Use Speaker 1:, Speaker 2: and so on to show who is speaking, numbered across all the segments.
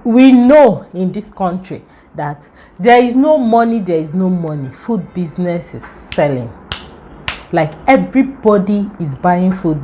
Speaker 1: we know in this country that there is no money, food business is selling. Like everybody is buying food.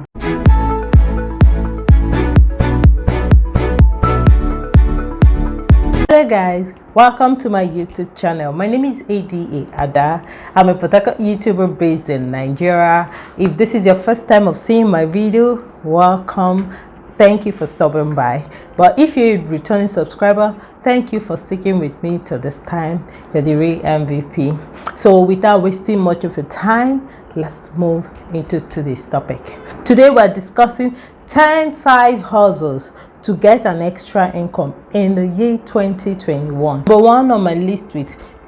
Speaker 1: Hello guys, welcome to my YouTube channel. My name is Adanna. I'm a photographer YouTuber based in Nigeria. If this is your first time of seeing my video, welcome. Thank you for stopping by. But if you're a returning subscriber, thank you for sticking with me till this time. You're the real MVP. So without wasting much of your time, let's move into today's topic. Today we're discussing 10 side hustles to get an extra income in the year 2021. But one on my list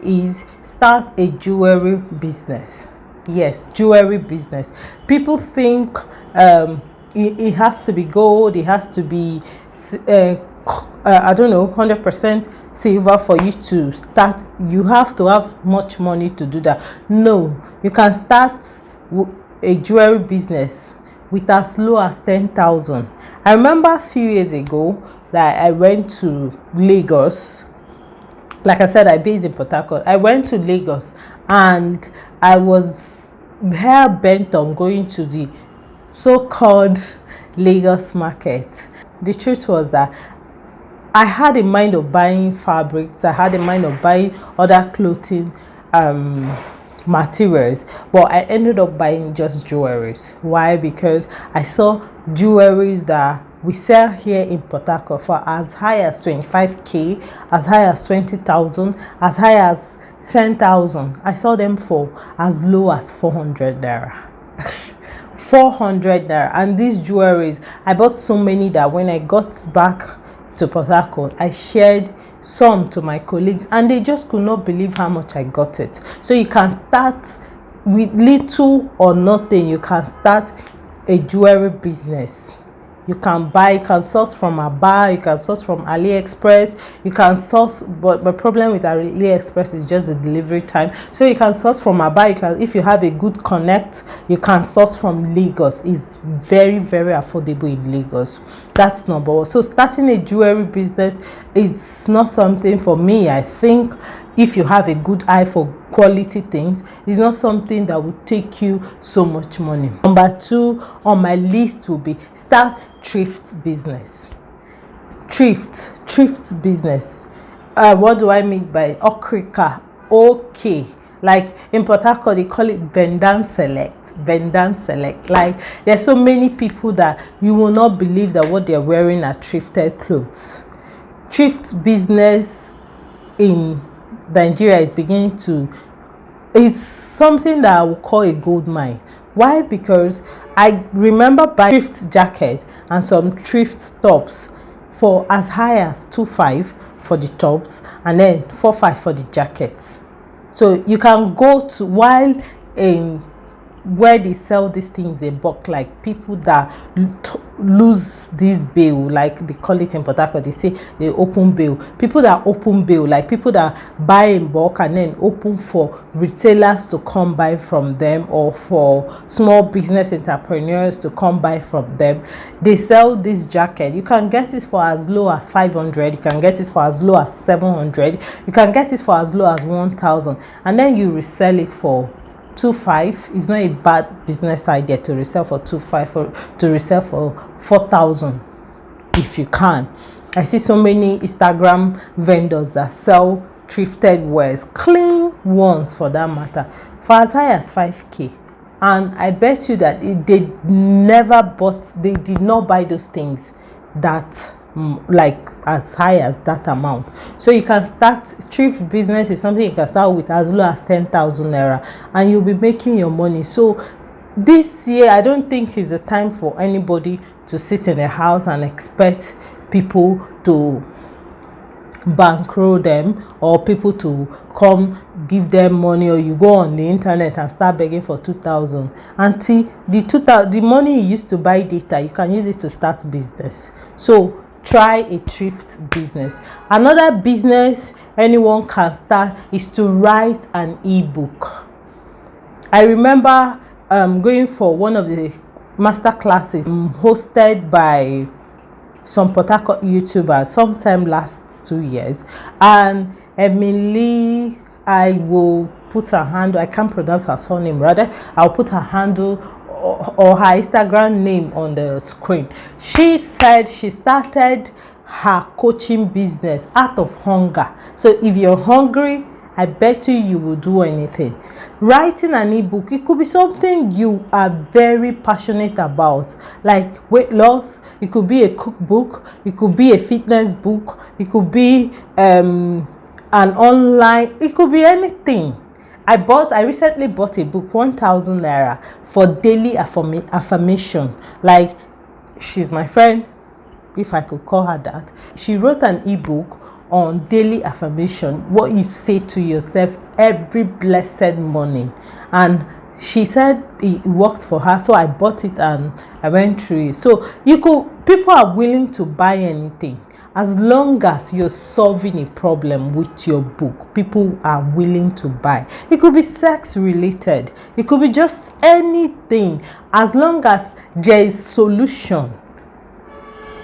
Speaker 1: is start a jewelry business. Yes, jewelry business. People think it has to be gold, it has to be I don't know, 100% silver for you to start. You have to have much money to do that. No, you can start a jewelry business with as low as 10,000. I remember a few years ago that I went to Lagos. Like I said, I based in Port Harcourt. I went to Lagos and I was hell bent on going to the so-called Lagos market. The truth was that I had a mind of buying fabrics, I had a mind of buying other clothing materials, but I ended up buying just jewelries. Why? Because I saw jewelries that we sell here in Port Harcourt for as high as 25k, as high as 20,000, as high as 10,000. I saw them for as low as 400 naira. 400 naira. And these jewelries, I bought so many that when I got back to Port Harcourt, I shared some to my colleagues and they just could not believe how much I got it. So you can start with little or nothing. You can start a jewelry business. You can buy, you can source from Aba, you can source from AliExpress, you can source, but the problem with AliExpress is just the delivery time. So you can source from Aba, you can, if you have a good connect, you can source from Lagos. It's very, very affordable in Lagos. That's number one. So starting a jewelry business is not something for me. I think if you have a good eye for quality things, it's not something that will take you so much money. Number two on my list will be start thrift business. Thrift business. What do I mean by okrika? Okay, like in Port Harcourt they call it vendor select. Like there's so many people that you will not believe that what they're wearing are thrifted clothes. Thrift business in Nigeria is beginning to, is something that I would call a gold mine. Why? Because I remember buying thrift jacket and some thrift tops for as high as 2.5 for the tops and then 4.5 for the jackets. So you can go to, while in where they sell these things in bulk, like people that lose this bill, like they call it in Port Harcourt, they say they open bill. People that open bill, like people that buy in bulk and then open for retailers to come buy from them, or for small business entrepreneurs to come buy from them. They sell this jacket. You can get it for as low as 500, you can get it for as low as 700, you can get it for as low as 1,000, and then you resell it for 2.5. Is not a bad business idea to resell for 2.5 or to resell for 4,000 if you can. I see so many Instagram vendors that sell thrifted wares, clean ones for that matter, for as high as 5k, and I bet you that they did not buy those things that like as high as that amount. So you can start thrift business is something you can start with as low as 10,000 naira and you'll be making your money. So this year I don't think is the time for anybody to sit in a house and expect people to bankroll them or people to come give them money, or you go on the internet and start begging for 2,000 until the money you used to buy data, you can use it to start business. So try a thrift business. Another business anyone can start is to write an ebook. I remember going for one of the master classes hosted by some Port Harcourt YouTubers sometime last 2 years, and Emily, I will put her handle, I can't pronounce her surname, rather I'll put her handle or her Instagram name on the screen. She said she started her coaching business out of hunger. So if you're hungry, I bet you will do anything. Writing an ebook, it could be something you are very passionate about, like weight loss. It could be a cookbook, it could be a fitness book, it could be an online, it could be anything. I recently bought a book, 1,000 naira, for daily affirmation. Like, she's my friend, if I could call her that. She wrote an ebook on daily affirmation, what you say to yourself every blessed morning, and she said it worked for her, so I bought it and I went through it. So people are willing to buy anything as long as you're solving a problem with your book. People are willing to buy. It could be sex related, it could be just anything, as long as there is solution.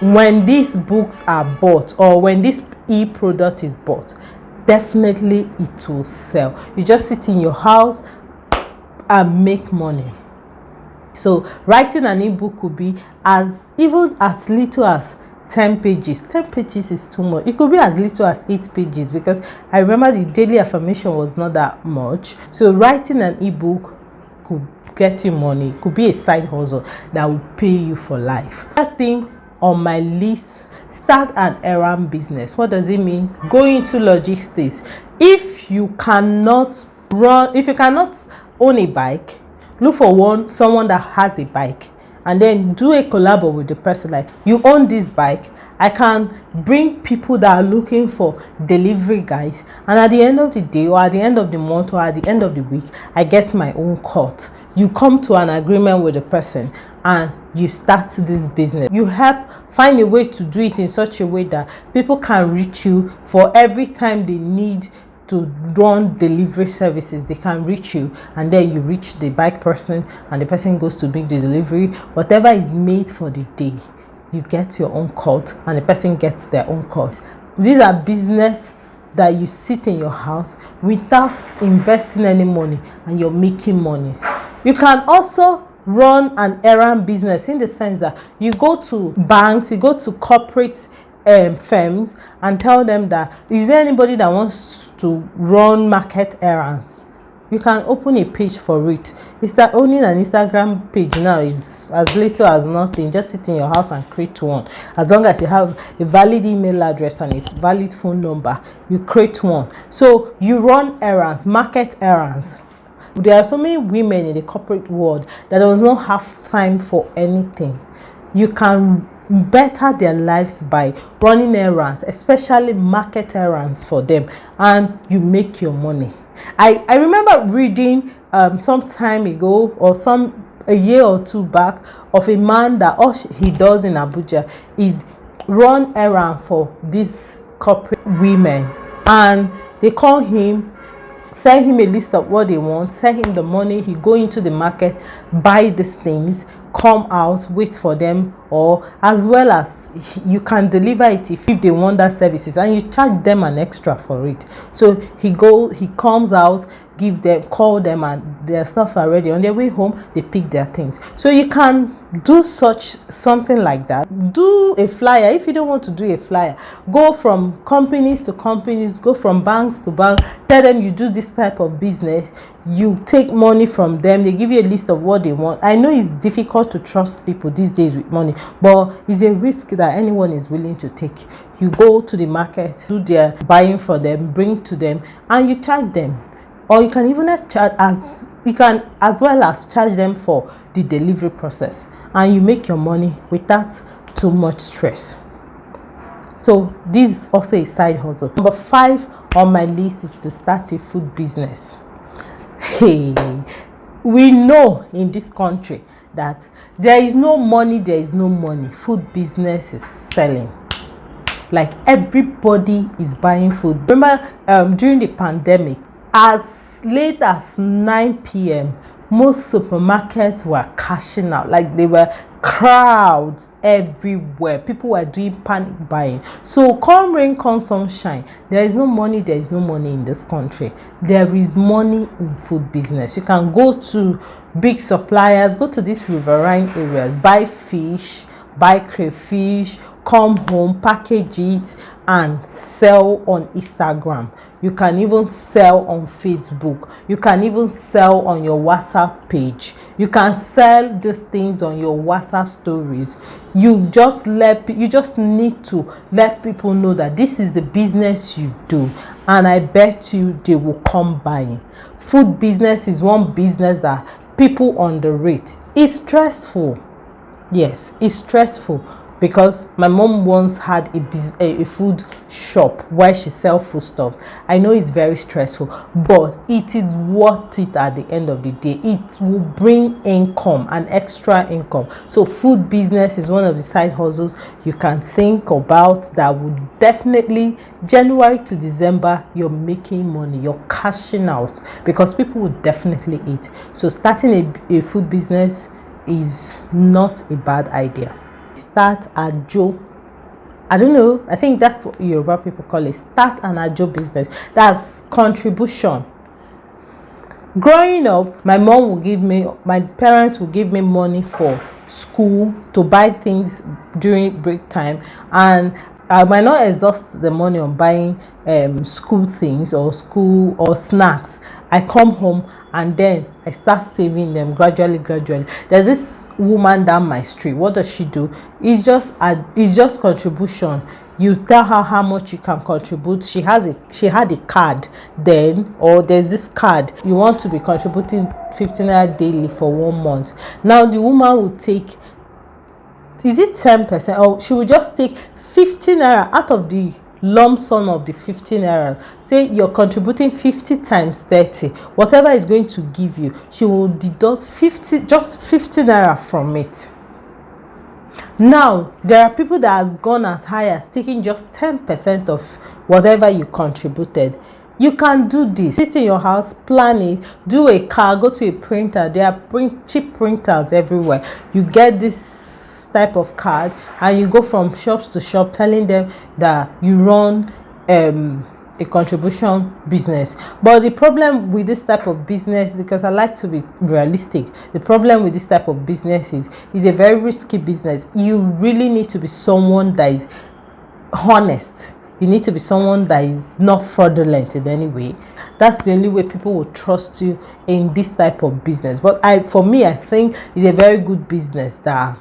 Speaker 1: When these books are bought, or when this e-product is bought, definitely it will sell. You just sit in your house and make money. So writing an ebook could be even as little as 10 pages. 10 pages is too much. It could be as little as 8 pages, because I remember the daily affirmation was not that much. So writing an ebook could get you money. It could be a side hustle that will pay you for life. That thing on my list, start an errand business. What does it mean? Go into logistics. If you cannot own a bike, look for someone that has a bike, and then do a collab with the person. Like, you own this bike, I can bring people that are looking for delivery guys, and at the end of the day, or at the end of the month, or at the end of the week, I get my own cut. You come to an agreement with the person and you start this business. You find a way to do it in such a way that people can reach you for every time they need to run delivery services. They can reach you, and then you reach the bike person, and the person goes to make the delivery. Whatever is made for the day, you get your own cut, and the person gets their own cut. These are business that you sit in your house without investing any money, and you're making money. You can also run an errand business, in the sense that you go to banks, you go to corporate firms, and tell them that, is there anybody that wants to run market errands? You can open a page for it. Owning an Instagram page now is as little as nothing. Just sit in your house and create one. As long as you have a valid email address and a valid phone number, you create one. So you run errands, market errands. There are so many women in the corporate world that does not have time for anything. You can better their lives by running errands, especially market errands for them, and you make your money. I remember reading some time ago, or a year or two back, of a man that all he does in Abuja is run errand for these corporate women, and they call him, send him a list of what they want, send him the money, he go into the market, buy these things, come out, wait for them, or as well as you can deliver it if they want that services, and you charge them an extra for it. So he comes out, call them, and their stuff are ready. On their way home, they pick their things. So you can do something like that. Do a flyer. If you don't want to do a flyer, go from companies to companies, go from banks to bank, tell them you do this type of business, you take money from them, they give you a list of what they want. I know it's difficult to trust people these days with money, but it's a risk that anyone is willing to take. You go to the market, do their buying for them, bring to them, and you charge them. Or you can even charge as well as charge them for the delivery process, and you make your money without too much stress. So this is also a side hustle. Number 5 on my list is to start a food business. Hey, we know in this country that there is no money. Food business is selling. Like, everybody is buying food. Remember during the pandemic, as late as 9 p.m. most supermarkets were cashing out, like they were crowds everywhere. People were doing panic buying. So come rain, come sunshine, there is no money in this country. There is money in food business. You can go to big suppliers, go to these riverine areas, buy fish, buy crayfish, come home, package it and sell on Instagram. You can even sell on Facebook. You can even sell on your WhatsApp page. You can sell these things on your WhatsApp stories. You just need to let people know that this is the business you do, and I bet you they will come buying. Food business is one business that people underrate. It's stressful. Yes, it's stressful, because my mom once had a food shop where she sells foodstuffs. I know it's very stressful, but it is worth it at the end of the day. It will bring income, an extra income. So food business is one of the side hustles you can think about that would definitely, January to December, you're making money, you're cashing out, because people would definitely eat. So starting a food business is not a bad idea. Start ajo. I don't know, I think that's what Yoruba people call it. Start an ajo business. That's contribution. Growing up, my parents will give me money for school, to buy things during break time, and I might not exhaust the money on buying school things or snacks. I come home and then I start saving them gradually. There's this woman down my street. What does she do? It's just contribution. You tell her how much you can contribute. She had a card then, or there's this card. You want to be contributing 15 naira daily for 1 month. Now the woman will take, is it 10%, or she will just take 15 naira out of the lump sum of the 15 naira. Say you're contributing 50 times 30, whatever is going to give you, she will deduct 50 naira from it. Now there are people that has gone as high as taking just 10% of whatever you contributed. You can do this. Sit in your house, plan it, do a car, go to a printer. There are cheap printers everywhere. You get this type of card and you go from shops to shop telling them that you run a contribution business. But the problem with this type of business, because I like to be realistic, the problem with this type of business is a very risky business. You really need to be someone that is honest. You need to be someone that is not fraudulent in any way. That's the only way people will trust you in this type of business. But for me, I think it's a very good business that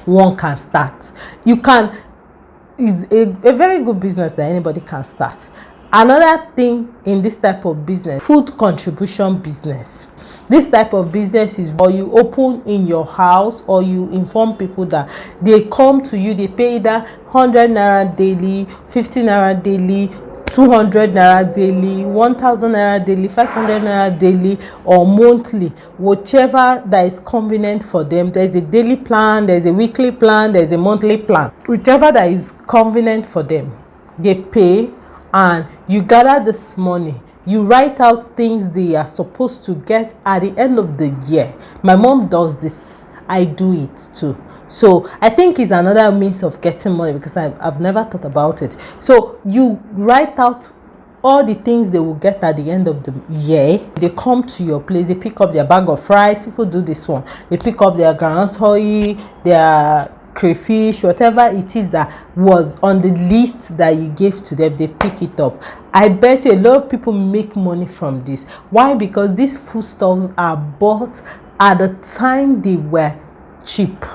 Speaker 1: one can start. It's a very good business that anybody can start. Another thing in this type of business, food contribution business. This type of business is where you open in your house, or you inform people that they come to you, they pay either 100 naira daily, 50 naira daily, 200 naira daily, 1000 naira daily, 500 naira daily, or monthly, whichever that is convenient for them. There's a daily plan, there's a weekly plan, there's a monthly plan. Whichever that is convenient for them, they pay, and you gather this money. You write out things they are supposed to get at the end of the year. My mom does this. I do it too. So I think it's another means of getting money, because I've never thought about it. So you write out all the things they will get at the end of the year. They come to your place, they pick up their bag of rice. People do this one. They pick up their groundnut oil, their crayfish, whatever it is that was on the list that you gave to them, they pick it up. I bet you a lot of people make money from this. Why? Because these foodstuffs are bought at the time they were cheap.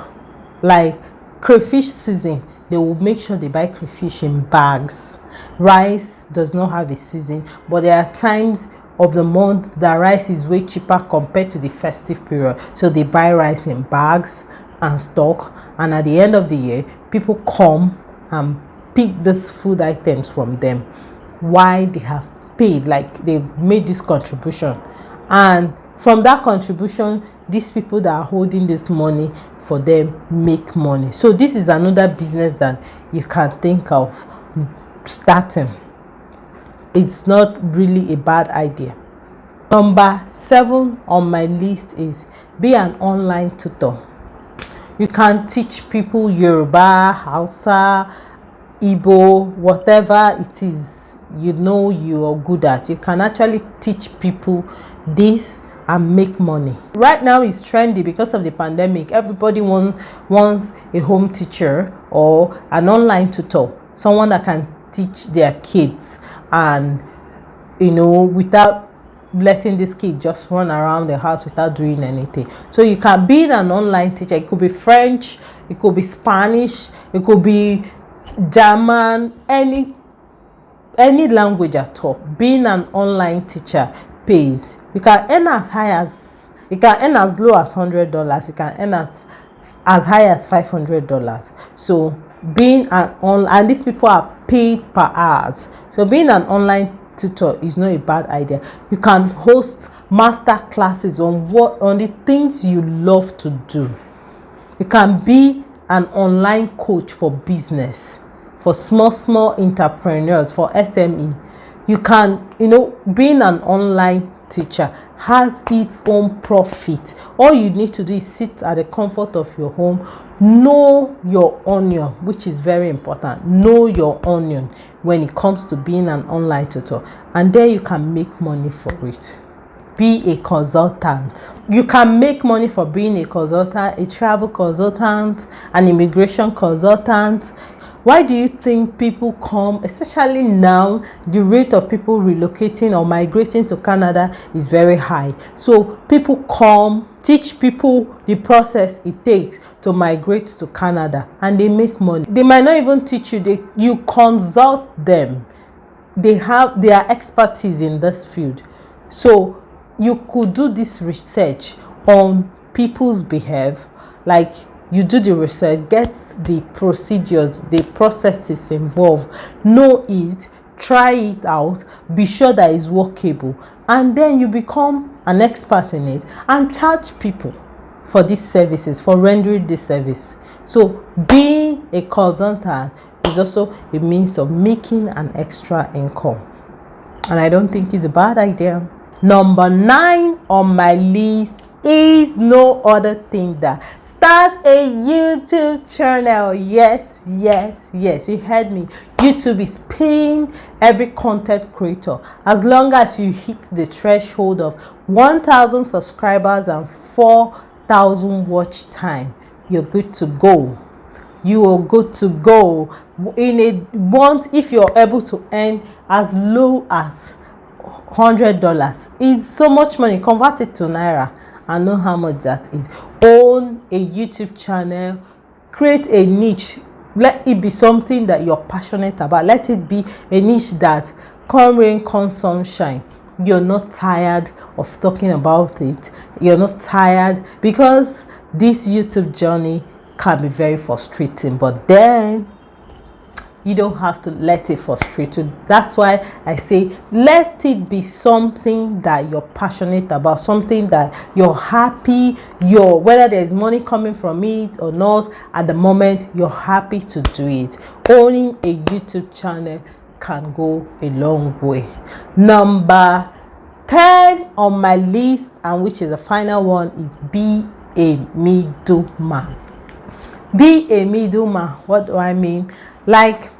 Speaker 1: Like crayfish season, they will make sure they buy crayfish in bags. Rice does not have a season, but there are times of the month that rice is way cheaper compared to the festive period, so they buy rice in bags and stock. And at the end of the year, people come and pick these food items from them. Why? They have paid, like they've made this contribution, and from that contribution, these people that are holding this money for them make money. So this is another business that you can think of starting. It's not really a bad idea. Number 7 on my list is be an online tutor. You can teach people Yoruba, Hausa, Igbo, whatever it is you are good at. You can actually teach people this and make money. Right now it's trendy because of the pandemic. Everybody wants a home teacher or an online tutor, someone that can teach their kids, and without letting this kid just run around the house without doing anything. So you can be an online teacher. It could be French, it could be Spanish, it could be German, any language at all. Being an online teacher pays. You can earn as low as $100. You can earn as high as $500. So being an online, and these people are paid per hours. So being an online tutor is not a bad idea. You can host master classes on the things you love to do. You can be an online coach for business, for small entrepreneurs, for SME. You can, being an online teacher has its own profit. All you need to do is sit at the comfort of your home. Know your onion, which is very important. Know your onion when it comes to being an online tutor, and then you can make money for it. Be a consultant. You can make money for being a consultant, a travel consultant, an immigration consultant. Why do you think people come, especially now, the rate of people relocating or migrating to Canada is very high. So people come, teach people the process it takes to migrate to Canada, and they make money. They might not even teach you, you consult them. They have their expertise in this field. So you could do this research on people's behalf, like you do the research, get the procedures, the processes involved, know it, try it out, be sure that it's workable, and then you become an expert in it and charge people for these services, for rendering this service. So being a consultant is also a means of making an extra income, and I don't think it's a bad idea. Number 9 on my list is no other thing than start a YouTube channel. Yes, you heard me. YouTube is paying every content creator as long as you hit the threshold of 1,000 subscribers and 4,000 watch time. You're good to go. You are good to go. In a month, if you're able to earn as low as $100, it's so much money. Convert it to naira and know how much that is. Own a YouTube channel, create a niche. Let it be something that you're passionate about. Let it be a niche that come rain, come sunshine, you're not tired of talking about it. You're not tired, because this YouTube journey can be very frustrating, but then you don't have to let it frustrate you. That's why I say let it be something that you're passionate about, something that you're happy, whether there's money coming from it or not, at the moment you're happy to do it. Owning a YouTube channel can go a long way. Number 10 on my list, and which is the final one, is be a middleman. Be a middleman. What do I mean? Like,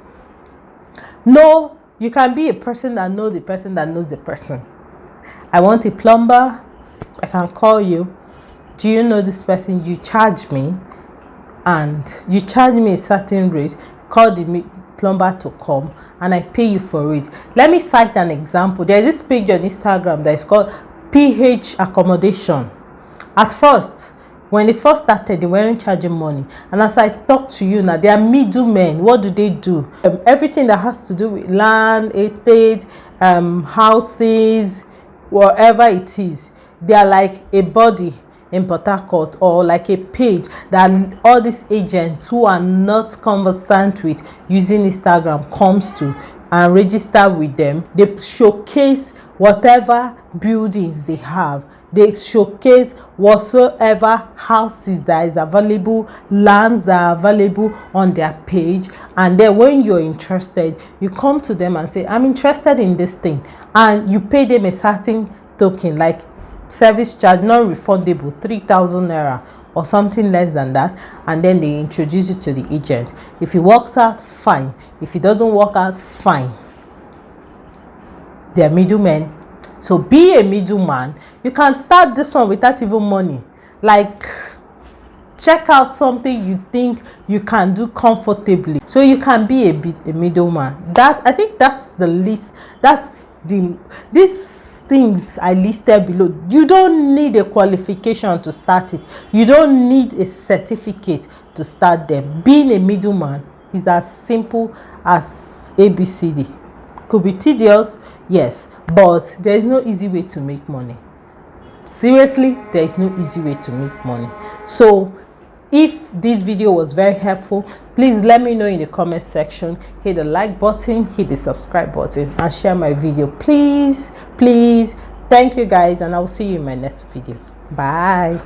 Speaker 1: no, you can be a person that knows the person that knows the person. I want a plumber. I can call you. Do you know this person? You charge me, and you charge me a certain rate. Call the plumber to come, and I pay you for it. Let me cite an example. There's this page on Instagram that is called PH Accommodation. At first, when they first started, they weren't charging money, and as I talk to you now, they are middlemen. What do? Everything that has to do with land, estate, houses, whatever it is, they are like a body in Port Harcourt, or like a page that all these agents who are not conversant with using Instagram comes to and register with them. They showcase whatever buildings they have. They showcase whatsoever houses that is available, lands that are available on their page. And then when you're interested, you come to them and say, I'm interested in this thing. And you pay them a certain token, like service charge non-refundable 3,000 naira or something less than that, and then they introduce it to the agent. If it works out, fine. If it doesn't work out, fine. They're middlemen. So be a middleman. You can start this one without even money. Like, check out something you think you can do comfortably, so you can be a middleman. That, I think that's the least, that's the, these things I listed below. You don't need a qualification to start it. You don't need a certificate to start them. Being a middleman is as simple as ABCD. Could be tedious, yes, but there is no easy way to make money. Seriously, there is no easy way to make money. So if this video was very helpful, please let me know in the comment section. Hit the like button, hit the subscribe button, and share my video, please. Thank you guys, and I will see you in my next video. Bye.